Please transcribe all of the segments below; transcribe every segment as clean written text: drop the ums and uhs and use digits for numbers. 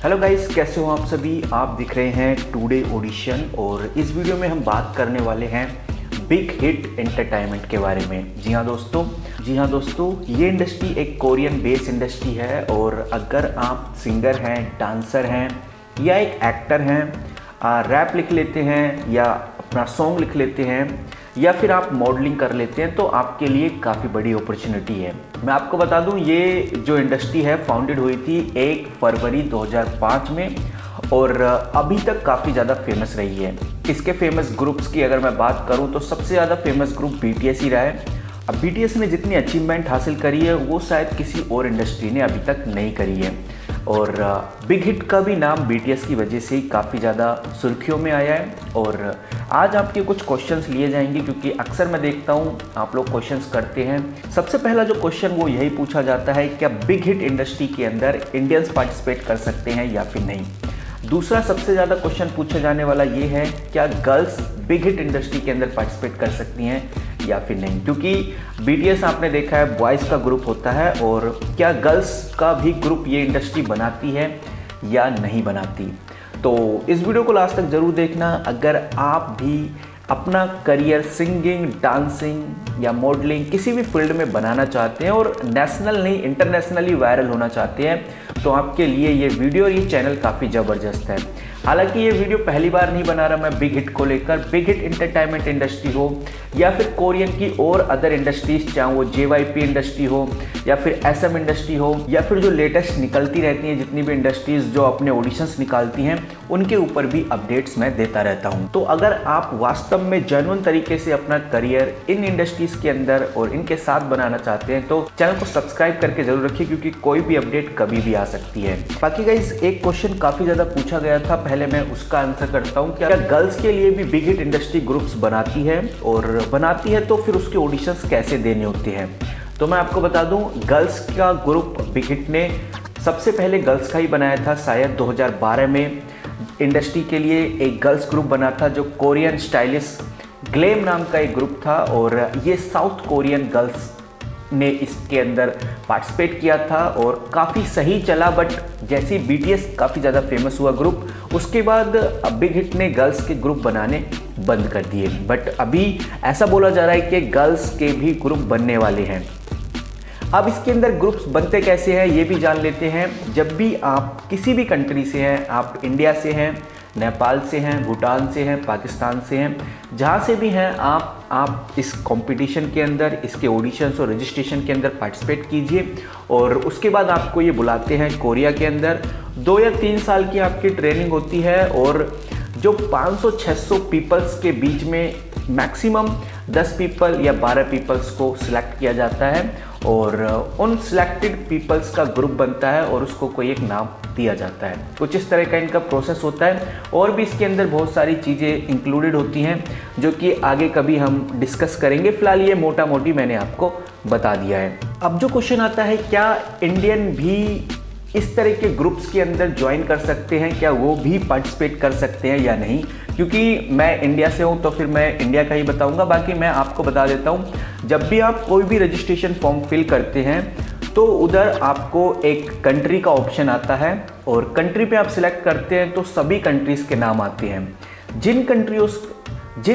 Hello guys, कैसे हो आप सभी। आप दिख रहे हैं टुडे ऑडिशन और इस वीडियो में हम बात करने वाले हैं बिग हिट एंटरटेनमेंट के बारे में। जी हाँ दोस्तों, ये इंडस्ट्री एक कोरियन बेस इंडस्ट्री है और अगर आप सिंगर हैं, डांसर हैं या एक एक्टर हैं, रैप लिख लेते हैं या अपना सॉन्ग लिख लेते हैं या फिर आप मॉडलिंग कर लेते हैं तो आपके लिए काफ़ी बड़ी अपॉर्चुनिटी है। मैं आपको बता दूं, ये जो इंडस्ट्री है फाउंडेड हुई थी 1 फरवरी 2005 में और अभी तक काफ़ी ज़्यादा फेमस रही है। इसके फेमस ग्रुप्स की अगर मैं बात करूं तो सबसे ज़्यादा फेमस ग्रुप BTS ही रहा है। अब BTS ने जितनी अचीवमेंट हासिल करी है वो शायद किसी और इंडस्ट्री ने अभी तक नहीं करी है और बिग हिट का भी नाम BTS की वजह से ही काफ़ी ज़्यादा सुर्खियों में आया है। और आज आपके कुछ क्वेश्चंस लिए जाएंगे क्योंकि अक्सर मैं देखता हूँ आप लोग क्वेश्चंस करते हैं। सबसे पहला जो क्वेश्चन वो यही पूछा जाता है, क्या बिग हिट इंडस्ट्री के अंदर इंडियंस पार्टिसिपेट कर सकते हैं या फिर नहीं। दूसरा सबसे ज़्यादा क्वेश्चन पूछा जाने वाला ये है, क्या गर्ल्स बिग हिट इंडस्ट्री के अंदर पार्टिसिपेट कर सकती हैं या फिर नहीं, क्योंकि BTS आपने देखा है बॉयज़ का ग्रुप होता है और क्या गर्ल्स का भी ग्रुप ये इंडस्ट्री बनाती है या नहीं बनाती। तो इस वीडियो को लास्ट तक ज़रूर देखना अगर आप भी अपना करियर सिंगिंग, डांसिंग या मॉडलिंग किसी भी फील्ड में बनाना चाहते हैं और नेशनल नहीं इंटरनेशनली वायरल होना चाहते हैं तो आपके लिए ये वीडियो और ये चैनल काफ़ी ज़बरदस्त है। हालांकि ये वीडियो पहली बार नहीं बना रहा मैं बिग हिट को लेकर। बिग हिट एंटरटेनमेंट इंडस्ट्री हो या फिर कोरियन की और अदर इंडस्ट्रीज, चाहे वो JYP इंडस्ट्री हो या फिर SM इंडस्ट्री हो या फिर जो लेटेस्ट निकलती रहती हैं जितनी भी इंडस्ट्रीज जो अपने ऑडिशंस निकालती हैं उनके ऊपर भी अपडेट्स मैं देता रहता हूँ। तो अगर आप वास्तव में जेन्युइन तरीके से अपना करियर इन इंडस्ट्रीज के अंदर और इनके साथ बनाना चाहते हैं तो चैनल को सब्सक्राइब करके जरूर रखिए क्योंकि कोई भी अपडेट कभी भी आ सकती है। बाकी गाइस, एक क्वेश्चन काफ़ी ज़्यादा पूछा गया था, पहले मैं उसका आंसर करता हूँ। क्या गर्ल्स के लिए भी बिग हिट इंडस्ट्री ग्रुप्स बनाती है और बनाती है तो फिर उसके ऑडिशंस कैसे देने होते हैं। तो मैं आपको बता दूं, गर्ल्स का ग्रुप बिग हिट ने सबसे पहले गर्ल्स का ही बनाया था। शायद 2012 में इंडस्ट्री के लिए एक गर्ल्स ग्रुप बना था जो कोरियन स्टाइलिश ग्लेम नाम का एक ग्रुप था और ये साउथ कोरियन गर्ल्स ने इसके अंदर पार्टिसिपेट किया था और काफ़ी सही चला। बट जैसे BTS काफ़ी ज़्यादा फेमस हुआ ग्रुप, उसके बाद बिग हिट ने गर्ल्स के ग्रुप बनाने बंद कर दिए। बट अभी ऐसा बोला जा रहा है कि गर्ल्स के भी ग्रुप बनने वाले हैं। अब इसके अंदर ग्रुप्स बनते कैसे हैं ये भी जान लेते हैं। जब भी आप किसी भी कंट्री से हैं, आप इंडिया से हैं, नेपाल से हैं, भूटान से हैं, पाकिस्तान से हैं, जहाँ से भी हैं आप इस कंपटीशन के अंदर, इसके ऑडिशंस और रजिस्ट्रेशन के अंदर पार्टिसिपेट कीजिए और उसके बाद आपको ये बुलाते हैं कोरिया के अंदर। 2 या 3 साल की आपकी ट्रेनिंग होती है और जो 500-600 पीपल्स के बीच में मैक्सिमम 10 पीपल या 12 पीपल्स को सिलेक्ट किया जाता है और उन सिलेक्टेड पीपल्स का ग्रुप बनता है और उसको कोई एक नाम दिया जाता है। कुछ इस तरह का इनका प्रोसेस होता है और भी इसके अंदर बहुत सारी चीज़ें इंक्लूडेड होती हैं जो कि आगे कभी हम डिस्कस करेंगे। फिलहाल ये मोटा मोटी मैंने आपको बता दिया है। अब जो क्वेश्चन आता है, क्या इंडियन भी इस तरह के ग्रुप्स के अंदर ज्वाइन कर सकते हैं, क्या वो भी पार्टिसिपेट कर सकते हैं या नहीं। क्योंकि मैं इंडिया से हूं तो फिर मैं इंडिया का ही बताऊंगा। बाकी मैं आपको बता देता हूं, जब भी आप कोई भी रजिस्ट्रेशन फॉर्म फिल करते हैं तो उधर आपको एक कंट्री का ऑप्शन आता है और कंट्री पे आप सिलेक्ट करते हैं तो सभी कंट्रीज़ के नाम आते हैं। जिन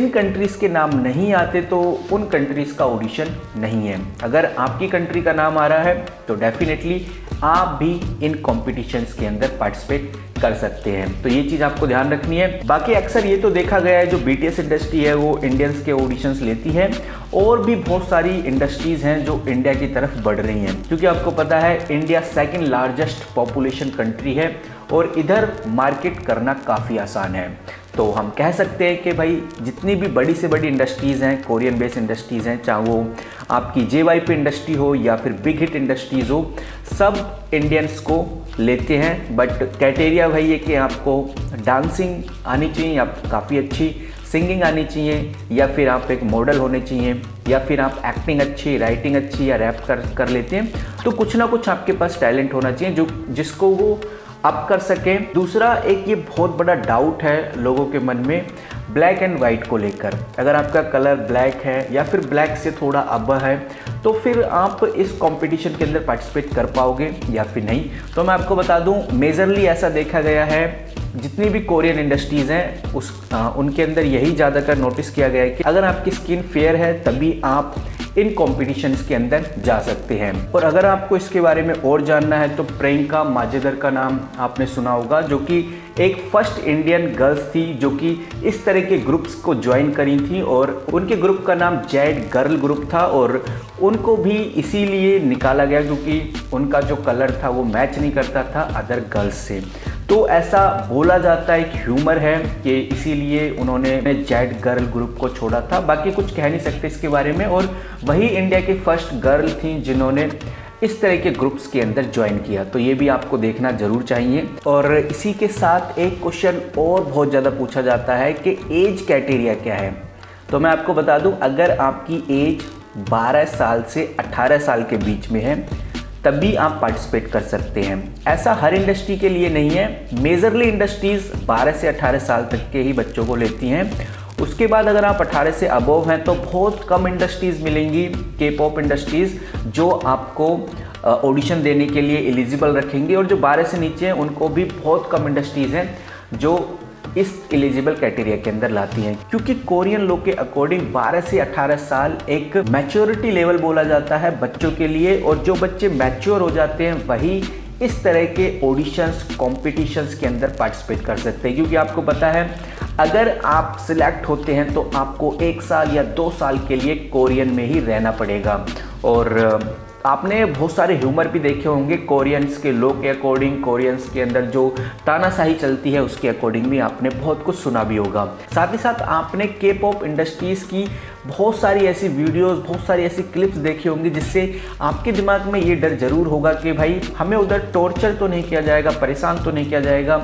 कंट्रीज़ के नाम नहीं आते तो उन कंट्रीज़ का ऑडिशन नहीं है। अगर आपकी कंट्री का नाम आ रहा है तो डेफिनेटली आप भी इन कॉम्पिटिशन्स के अंदर पार्टिसिपेट कर सकते हैं। तो ये चीज़ आपको ध्यान रखनी है। बाकी अक्सर ये तो देखा गया है जो BTS इंडस्ट्री है वो इंडियंस के ऑडिशंस लेती है और भी बहुत सारी इंडस्ट्रीज़ हैं जो इंडिया की तरफ बढ़ रही हैं क्योंकि आपको पता है India second largest population country है और इधर मार्केट करना काफ़ी आसान है। तो हम कह सकते हैं कि भाई जितनी भी बड़ी से बड़ी इंडस्ट्रीज़ हैं, कोरियन बेस्ड इंडस्ट्रीज़ हैं, चाहे वो आपकी JYP इंडस्ट्री हो या फिर बिग हिट इंडस्ट्रीज़ हो, सब इंडियंस को लेते हैं। बट क्राइटेरिया वही है कि आपको डांसिंग आनी चाहिए, आप काफ़ी अच्छी सिंगिंग आनी चाहिए या फिर आप एक मॉडल होने चाहिए या फिर आप एक्टिंग अच्छी, राइटिंग अच्छी या रैप कर लेते हैं तो कुछ ना कुछ आपके पास टैलेंट होना चाहिए जिसको वो आप कर सकें। दूसरा एक ये बहुत बड़ा डाउट है लोगों के मन में, ब्लैक एंड वाइट को लेकर। अगर आपका कलर ब्लैक है या फिर ब्लैक से थोड़ा अब है तो फिर आप इस कंपटीशन के अंदर पार्टिसिपेट कर पाओगे या फिर नहीं। तो मैं आपको बता दूं, मेजरली ऐसा देखा गया है, जितनी भी कोरियन इंडस्ट्रीज़ हैं उनके अंदर यही ज़्यादातर नोटिस किया गया है कि अगर आपकी स्किन फेयर है तभी आप इन कॉम्पिटिशन्स के अंदर जा सकते हैं। और अगर आपको इसके बारे में और जानना है तो प्रियंका माजेदर का नाम आपने सुना होगा, जो कि एक फर्स्ट इंडियन गर्ल्स थी जो कि इस तरह के ग्रुप्स को ज्वाइन करी थी और उनके ग्रुप का नाम जेड गर्ल ग्रुप था और उनको भी इसीलिए निकाला गया क्योंकि उनका जो कलर था वो मैच नहीं करता था अदर गर्ल्स से। तो ऐसा बोला जाता है, एक ह्यूमर है कि इसीलिए उन्होंने जेड गर्ल ग्रुप को छोड़ा था। बाकी कुछ कह नहीं सकते इसके बारे में। और वही इंडिया की फर्स्ट गर्ल थी जिन्होंने इस तरह के ग्रुप्स के अंदर ज्वाइन किया, तो ये भी आपको देखना जरूर चाहिए। और इसी के साथ एक क्वेश्चन और बहुत ज़्यादा पूछा जाता है कि एज क्राइटेरिया क्या है। तो मैं आपको बता दूं, अगर आपकी एज 12 साल से 18 साल के बीच में है तभी आप पार्टिसिपेट कर सकते हैं। ऐसा हर इंडस्ट्री के लिए नहीं है, मेजरली इंडस्ट्रीज़ 12 से 18 साल तक के ही बच्चों को लेती हैं। उसके बाद अगर आप 18 से अबोव हैं तो बहुत कम इंडस्ट्रीज़ मिलेंगी, के पॉप इंडस्ट्रीज़, जो आपको ऑडिशन देने के लिए एलिजिबल रखेंगे। और जो 12 से नीचे हैं उनको भी बहुत कम इंडस्ट्रीज़ हैं जो इस एलिजिबल क्राइटेरिया के अंदर लाती हैं, क्योंकि कोरियन लॉ के अकॉर्डिंग 12 से 18 साल एक मैच्योरिटी लेवल बोला जाता है बच्चों के लिए। और जो बच्चे मैच्योर हो जाते हैं वही इस तरह के ऑडिशंस कॉम्पिटिशन्स के अंदर पार्टिसिपेट कर सकते हैं। क्योंकि आपको पता है, अगर आप सिलेक्ट होते हैं तो आपको 1 साल या 2 साल के लिए कोरियन में ही रहना पड़ेगा। और आपने बहुत सारे ह्यूमर भी देखे होंगे कोरियंस के लॉ के अकॉर्डिंग, कोरियंस के अंदर जो तानाशाही चलती है उसके अकॉर्डिंग भी आपने बहुत कुछ सुना भी होगा। साथ ही साथ आपने के पॉप इंडस्ट्रीज़ की बहुत सारी ऐसी वीडियोस, बहुत सारी ऐसी क्लिप्स देखी होंगी जिससे आपके दिमाग में ये डर जरूर होगा कि भाई हमें उधर टॉर्चर तो नहीं किया जाएगा, परेशान तो नहीं किया जाएगा,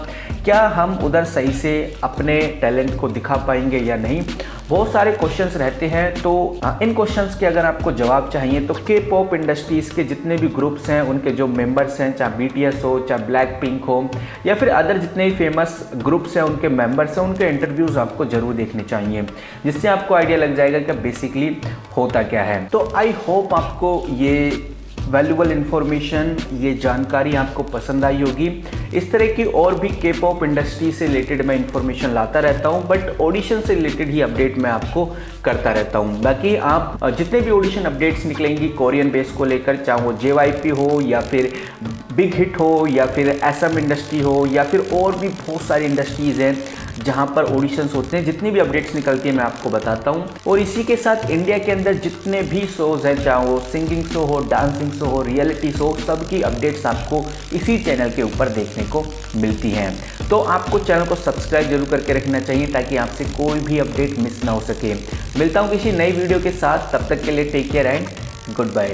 क्या हम उधर सही से अपने टैलेंट को दिखा पाएंगे या नहीं। बहुत सारे क्वेश्चंस रहते हैं। तो इन क्वेश्चंस के अगर आपको जवाब चाहिए तो के पॉप इंडस्ट्रीज़ के जितने भी ग्रुप्स हैं उनके जो मेंबर्स हैं, चाहे BTS हो, चाहे ब्लैक पिंक हो या फिर अदर जितने भी फेमस ग्रुप्स हैं उनके मेंबर्स हैं, उनके इंटरव्यूज़ आपको ज़रूर देखने चाहिए, जिससे आपको आइडिया लग जाएगा कि बेसिकली होता क्या है। तो आई होप आपको ये वैल्यूबल इन्फॉर्मेशन, ये जानकारी आपको पसंद आई होगी। इस तरह की और भी के पॉप इंडस्ट्री से रिलेटेड मैं इन्फॉर्मेशन लाता रहता हूँ, बट ऑडिशन से रिलेटेड ही अपडेट मैं आपको करता रहता हूँ। बाकी आप जितने भी ऑडिशन अपडेट्स निकलेंगी कोरियन बेस को लेकर, चाहे वो JYP हो या फिर बिग हिट हो या फिर SM इंडस्ट्री हो या फिर और भी बहुत सारी इंडस्ट्रीज़ हैं जहाँ पर ऑडिशंस होते हैं, जितनी भी अपडेट्स निकलती है मैं आपको बताता हूँ। और इसी के साथ इंडिया के अंदर जितने भी शोज़ हैं, चाहे वो सिंगिंग शो हो, डांसिंग शो हो, रियलिटी शो, सबकी अपडेट्स आपको इसी चैनल के ऊपर देखने को मिलती हैं। तो आपको चैनल को सब्सक्राइब जरूर करके रखना चाहिए ताकि आपसे कोई भी अपडेट मिस ना हो सके। मिलता हूँ किसी नई वीडियो के साथ, तब तक के लिए take care and good bye.